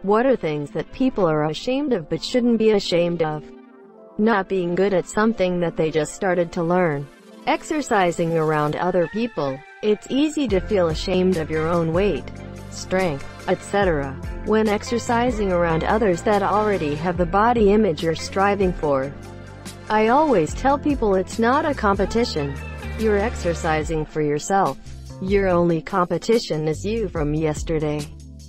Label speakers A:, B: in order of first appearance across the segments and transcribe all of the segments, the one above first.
A: What are things that people are ashamed of but shouldn't be ashamed of? Not being good at something that they just started to learn. Exercising around other people. It's easy to feel ashamed of your own weight, strength, etc. when exercising around others that already have the body image you're striving for. I always tell people it's not a competition. You're exercising for yourself. Your only competition is you from yesterday.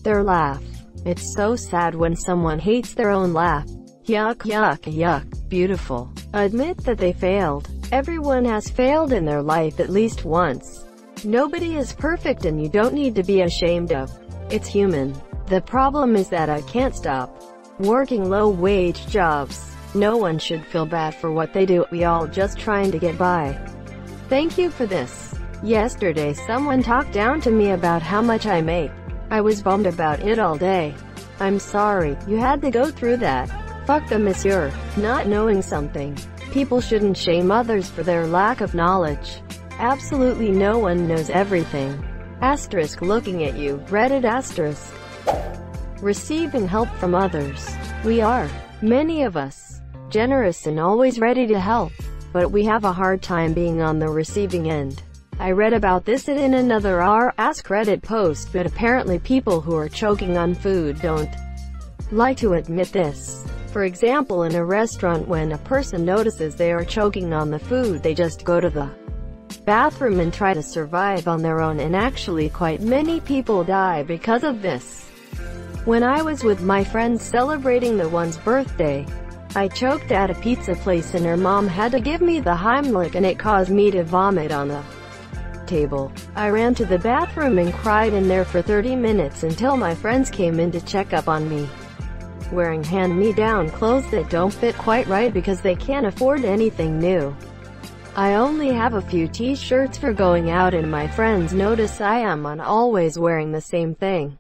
A: Their laugh. It's so sad when someone hates their own laugh. Yuck, yuck, yuck. Beautiful. Admit that they failed. Everyone has failed in their life at least once. Nobody is perfect and you don't need to be ashamed of. It's human. The problem is that I can't stop working low-wage jobs. No one should feel bad for what they do. We all just trying to get by. Thank you for this. Yesterday someone talked down to me about how much I make. I was bummed about it all day. I'm sorry you had to go through that. Fuck the monsieur. Not knowing something. People shouldn't shame others for their lack of knowledge. Absolutely no one knows everything. Asterisk looking at you, Reddit asterisk. Receiving help from others. We are, many of us, generous and always ready to help, but we have a hard time being on the receiving end. I read about this in another AskReddit post, but apparently people who are choking on food don't like to admit this. For example, in a restaurant, when a person notices they are choking on the food, they just go to the bathroom and try to survive on their own, and actually quite many people die because of this. When I was with my friends celebrating the one's birthday, I choked at a pizza place and her mom had to give me the Heimlich and it caused me to vomit on the table. I ran to the bathroom and cried in there for 30 minutes until my friends came in to check up on me. Wearing hand-me-down clothes that don't fit quite right because they can't afford anything new. I only have a few t-shirts for going out and my friends notice I am always wearing the same thing.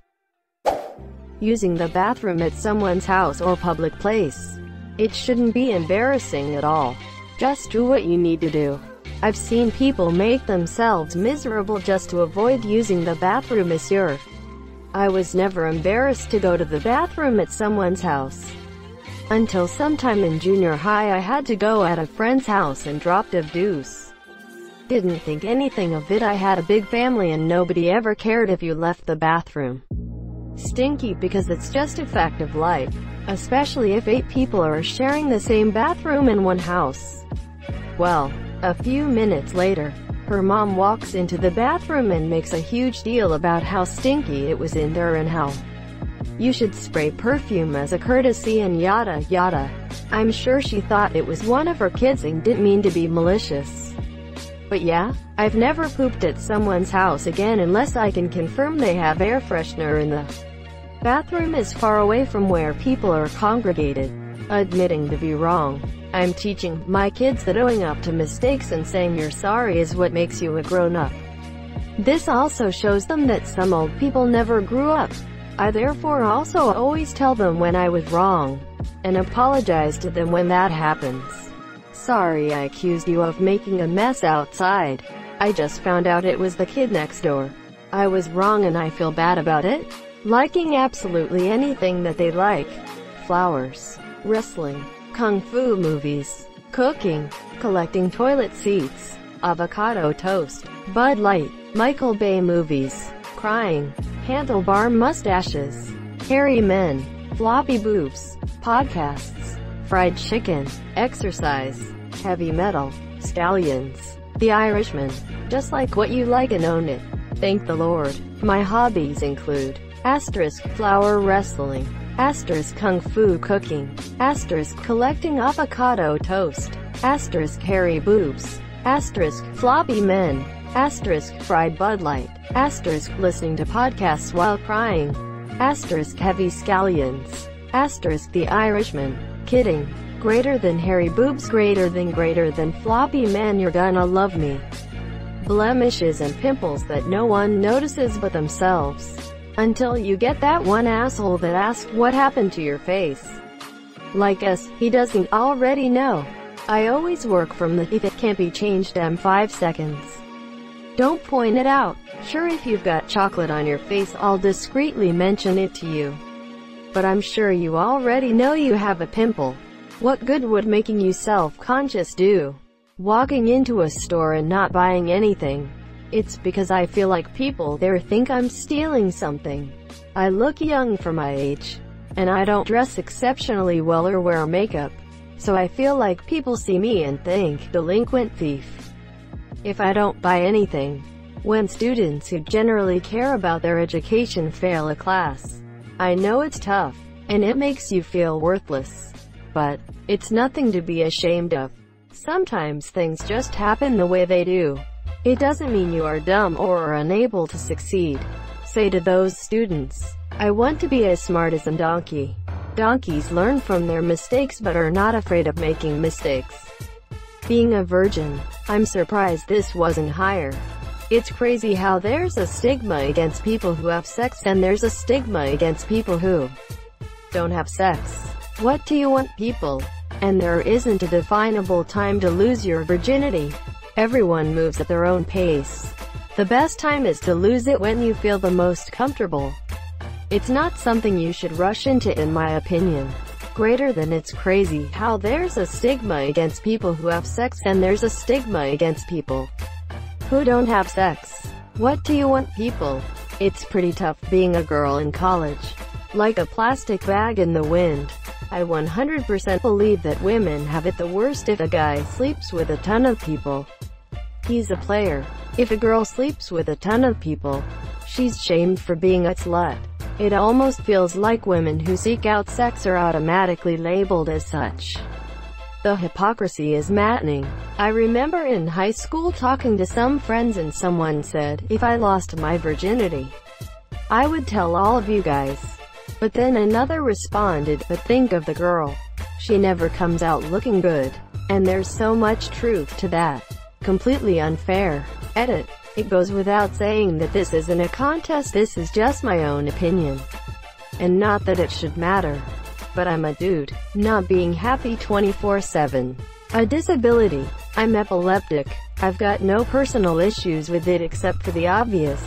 A: Using the bathroom at someone's house or public place. It shouldn't be embarrassing at all. Just do what you need to do. I've seen people make themselves miserable just to avoid using the bathroom, monsieur. I was never embarrassed to go to the bathroom at someone's house. Until sometime in junior high I had to go at a friend's house and dropped a deuce. Didn't think anything of it. I had a big family and nobody ever cared if you left the bathroom stinky because it's just a fact of life. Especially if 8 people are sharing the same bathroom in one house. Well, a few minutes later, her mom walks into the bathroom and makes a huge deal about how stinky it was in there and how you should spray perfume as a courtesy and yada yada. I'm sure she thought it was one of her kids and didn't mean to be malicious. But yeah, I've never pooped at someone's house again unless I can confirm they have air freshener in the bathroom is far away from where people are congregated. Admitting to be wrong. I'm teaching my kids that owning up to mistakes and saying you're sorry is what makes you a grown-up. This also shows them that some old people never grew up. I therefore also always tell them when I was wrong, and apologize to them when that happens. Sorry I accused you of making a mess outside. I just found out it was the kid next door. I was wrong and I feel bad about it. Liking absolutely anything that they like. Flowers, wrestling, kung fu movies, cooking, collecting toilet seats, avocado toast, Bud Light, Michael Bay movies, crying, handlebar mustaches, hairy men, floppy boobs, podcasts, fried chicken, exercise, heavy metal, stallions, The Irishman. Just like what you like and own it. Thank the Lord. My hobbies include flower wrestling, kung fu cooking, collecting avocado toast, hairy boobs, floppy men, fried Bud Light, listening to podcasts while crying, heavy scallions, The Irishman, kidding, greater than hairy boobs, greater than floppy man, you're gonna love me, blemishes and pimples that no one notices but themselves. Until you get that one asshole that asked what happened to your face. Like us, he doesn't already know. I always work from the if it can't be changed in 5 seconds. Don't point it out. Sure, if you've got chocolate on your face I'll discreetly mention it to you. But I'm sure you already know you have a pimple. What good would making you self-conscious do? Walking into a store and not buying anything. It's because I feel like people there think I'm stealing something. I look young for my age, and I don't dress exceptionally well or wear makeup. So I feel like people see me and think, delinquent thief. If I don't buy anything, when students who generally care about their education fail a class, I know it's tough, and it makes you feel worthless. But it's nothing to be ashamed of. Sometimes things just happen the way they do. It doesn't mean you are dumb or are unable to succeed. Say to those students, I want to be as smart as a donkey. Donkeys learn from their mistakes but are not afraid of making mistakes. Being a virgin, I'm surprised this wasn't higher. It's crazy how there's a stigma against people who have sex and there's a stigma against people who don't have sex. What do you want, people? And there isn't a definable time to lose your virginity. Everyone moves at their own pace. The best time is to lose it when you feel the most comfortable. It's not something you should rush into, in my opinion. Greater than it's crazy how there's a stigma against people who have sex and there's a stigma against people who don't have sex. What do you want, people? It's pretty tough being a girl in college. Like a plastic bag in the wind. I 100% believe that women have it the worst if a guy sleeps with a ton of people. He's a player. If a girl sleeps with a ton of people, she's shamed for being a slut. It almost feels like women who seek out sex are automatically labeled as such. The hypocrisy is maddening. I remember in high school talking to some friends and someone said, if I lost my virginity, I would tell all of you guys. But then another responded, but think of the girl. She never comes out looking good. And there's so much truth to that. Completely unfair. Edit. It goes without saying that this isn't a contest, this is just my own opinion. And not that it should matter. But I'm a dude, not being happy 24/7. A disability. I'm epileptic. I've got no personal issues with it except for the obvious.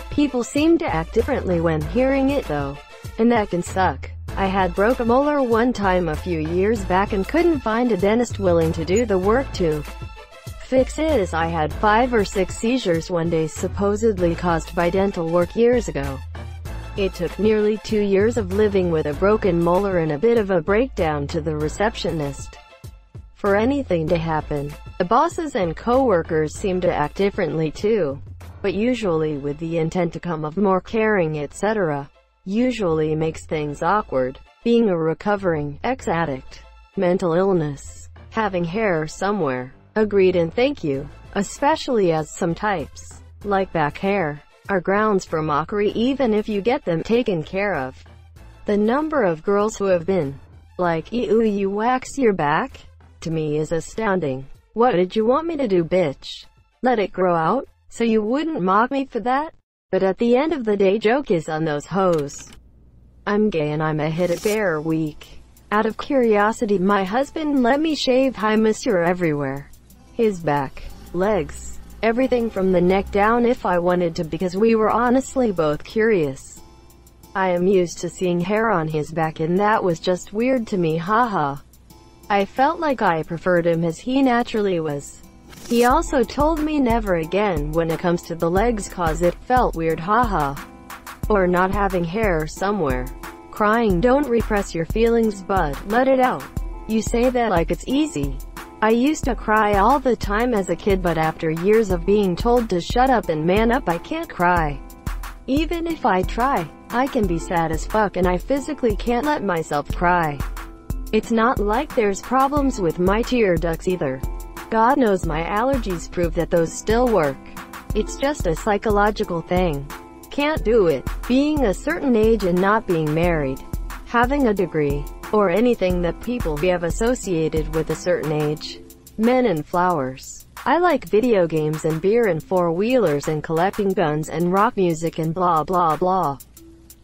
A: People seem to act differently when hearing it though. And that can suck. I had broke a molar one time a few years back and couldn't find a dentist willing to do the work to fix it, as I had 5 or 6 seizures one day supposedly caused by dental work years ago. It took nearly 2 years of living with a broken molar and a bit of a breakdown to the receptionist for anything to happen. The bosses and co-workers seem to act differently too, but usually with the intent to come off more caring, etc. Usually makes things awkward. Being a recovering ex-addict, mental illness, having hair somewhere. Agreed and thank you. Especially as some types, like back hair, are grounds for mockery even if you get them taken care of. The number of girls who have been like, ew, you wax your back? To me is astounding. What did you want me to do, bitch? Let it grow out? So you wouldn't mock me for that? But at the end of the day, joke is on those hoes. I'm gay and I'm a hit at Bear Week. Out of curiosity, my husband let me shave hi monsieur everywhere. His back, legs, everything from the neck down if I wanted to, because we were honestly both curious. I am used to seeing hair on his back and that was just weird to me, haha. I felt like I preferred him as he naturally was. He also told me never again when it comes to the legs cause it felt weird, haha. Or not having hair somewhere. Crying, don't repress your feelings bud, let it out. You say that like it's easy. I used to cry all the time as a kid, but after years of being told to shut up and man up, I can't cry. Even if I try, I can be sad as fuck and I physically can't let myself cry. It's not like there's problems with my tear ducts either. God knows my allergies prove that those still work. It's just a psychological thing. Can't do it. Being a certain age and not being married, having a degree, or anything that people have associated with a certain age. Men and flowers. I like video games and beer and four-wheelers and collecting guns and rock music and blah blah blah.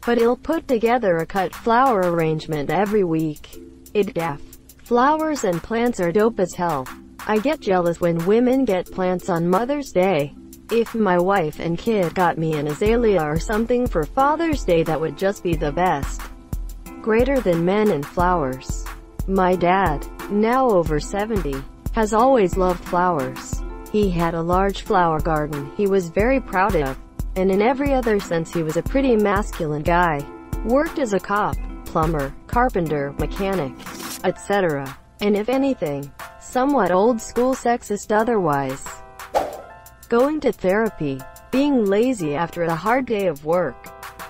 A: But he'll put together a cut flower arrangement every week. It gaff. Flowers and plants are dope as hell. I get jealous when women get plants on Mother's Day. If my wife and kid got me an azalea or something for Father's Day, that would just be the best. greater than men and flowers. My dad, now over 70, has always loved flowers. He had a large flower garden he was very proud of, and in every other sense he was a pretty masculine guy. Worked as a cop, plumber, carpenter, mechanic, etc. And if anything, somewhat old-school sexist otherwise. Going to therapy, being lazy after a hard day of work.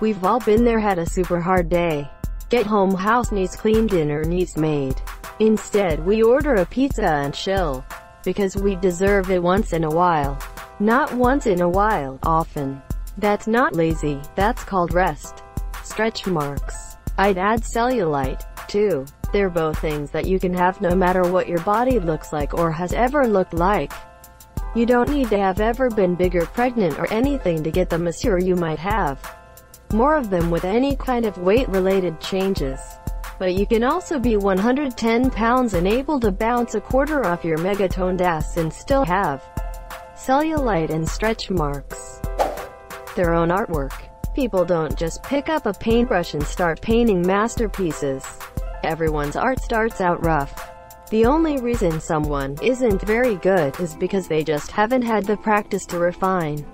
A: We've all been there, had a super hard day. Get home, house needs cleaned, dinner needs made. Instead we order a pizza and chill. Because we deserve it once in a while. Not once in a while, often. That's not lazy, that's called rest. Stretch marks. I'd add cellulite, too. They're both things that you can have no matter what your body looks like or has ever looked like. You don't need to have ever been big or pregnant or anything to get them, as sure you might have more of them with any kind of weight-related changes. But you can also be 110 pounds and able to bounce a quarter off your megatoned ass and still have cellulite and stretch marks. Their own artwork. People don't just pick up a paintbrush and start painting masterpieces. Everyone's art starts out rough. The only reason someone isn't very good is because they just haven't had the practice to refine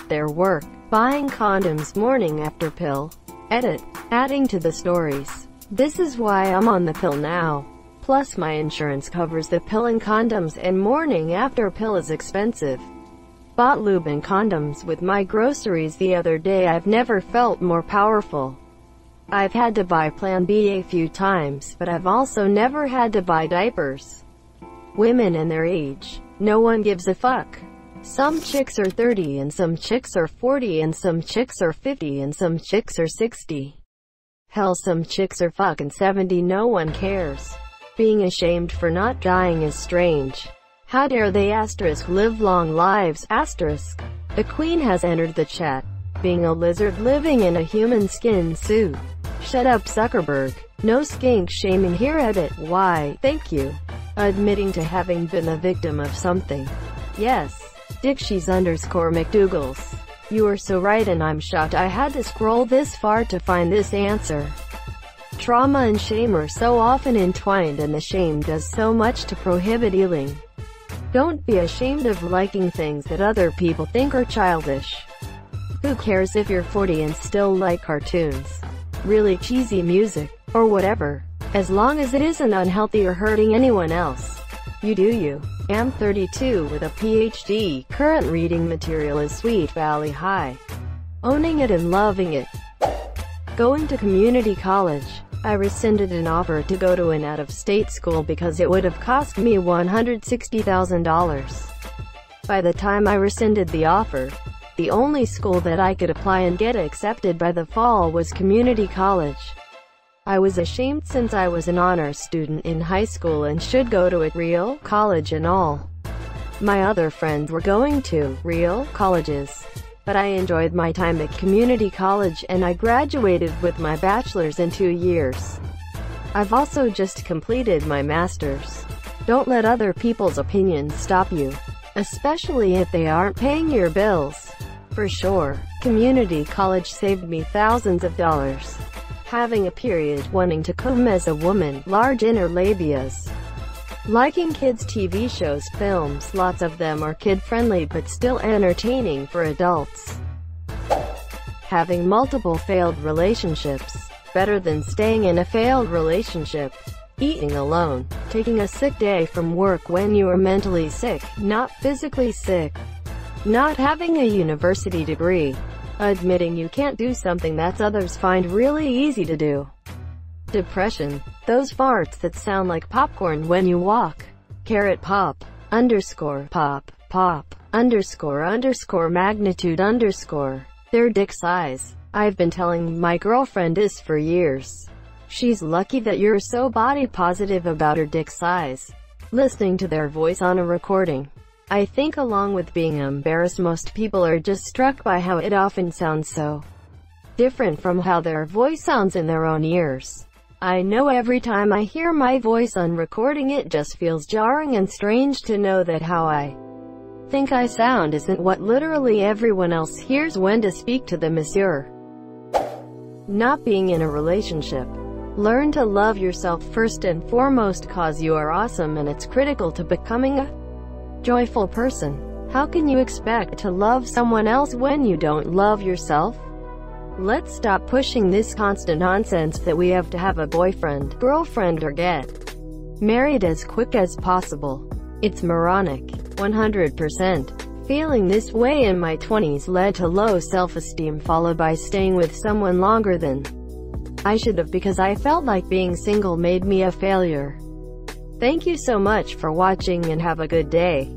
A: their work. Buying condoms morning after pill. Edit. Adding to the stories. This is why I'm on the pill now. Plus my insurance covers the pill and condoms, and morning after pill is expensive. Bought lube and condoms with my groceries the other day. I've never felt more powerful. I've had to buy Plan B a few times, but I've also never had to buy diapers. Women and their age. No one gives a fuck. Some chicks are 30 and some chicks are 40 and some chicks are 50 and some chicks are 60. Hell, some chicks are fucking 70. No one cares. Being ashamed for not dying is strange. How dare they live long lives, The Queen has entered the chat. Being a lizard living in a human skin suit. Shut up, Zuckerberg. No skink shaming here. Edit. Why, thank you. Admitting to having been a victim of something. Yes. Dixies_McDougalls. You are so right, and I'm shocked I had to scroll this far to find this answer. Trauma and shame are so often entwined, and the shame does so much to prohibit healing. Don't be ashamed of liking things that other people think are childish. Who cares if you're 40 and still like cartoons, really cheesy music, or whatever, as long as it isn't unhealthy or hurting anyone else. You do you. Am 32 with a PhD. Current reading material is Sweet Valley High. Owning it and loving it. Going to community college. I rescinded an offer to go to an out-of-state school because it would have cost me $160,000. By the time I rescinded the offer, the only school that I could apply and get accepted by the fall was community college. I was ashamed since I was an honors student in high school and should go to a real college and all. My other friends were going to real colleges. But I enjoyed my time at community college and I graduated with my bachelor's in 2 years. I've also just completed my master's. Don't let other people's opinions stop you, especially if they aren't paying your bills. For sure, community college saved me thousands of dollars. Having a period, wanting to come as a woman, large inner labias. Liking kids' TV shows, films, lots of them are kid-friendly but still entertaining for adults. Having multiple failed relationships, better than staying in a failed relationship. Eating alone, taking a sick day from work when you are mentally sick, not physically sick. Not having a university degree. Admitting you can't do something that others find really easy to do. Depression. Those farts that sound like popcorn when you walk. Carrot pop. Underscore pop. Pop. Underscore magnitude underscore. Their dick size. I've been telling my girlfriend this for years. She's lucky that you're so body positive about her dick size. Listening to their voice on a recording. I think along with being embarrassed, most people are just struck by how it often sounds so different from how their voice sounds in their own ears. I know every time I hear my voice on recording it just feels jarring and strange to know that how I think I sound isn't what literally everyone else hears when to speak to the monsieur. Not being in a relationship. Learn to love yourself first and foremost, cause you are awesome and it's critical to becoming a joyful person. How can you expect to love someone else when you don't love yourself? Let's stop pushing this constant nonsense that we have to have a boyfriend, girlfriend or get married as quick as possible. It's moronic. 100%. Feeling this way in my 20s led to low self-esteem, followed by staying with someone longer than I should have because I felt like being single made me a failure. Thank you so much for watching and have a good day.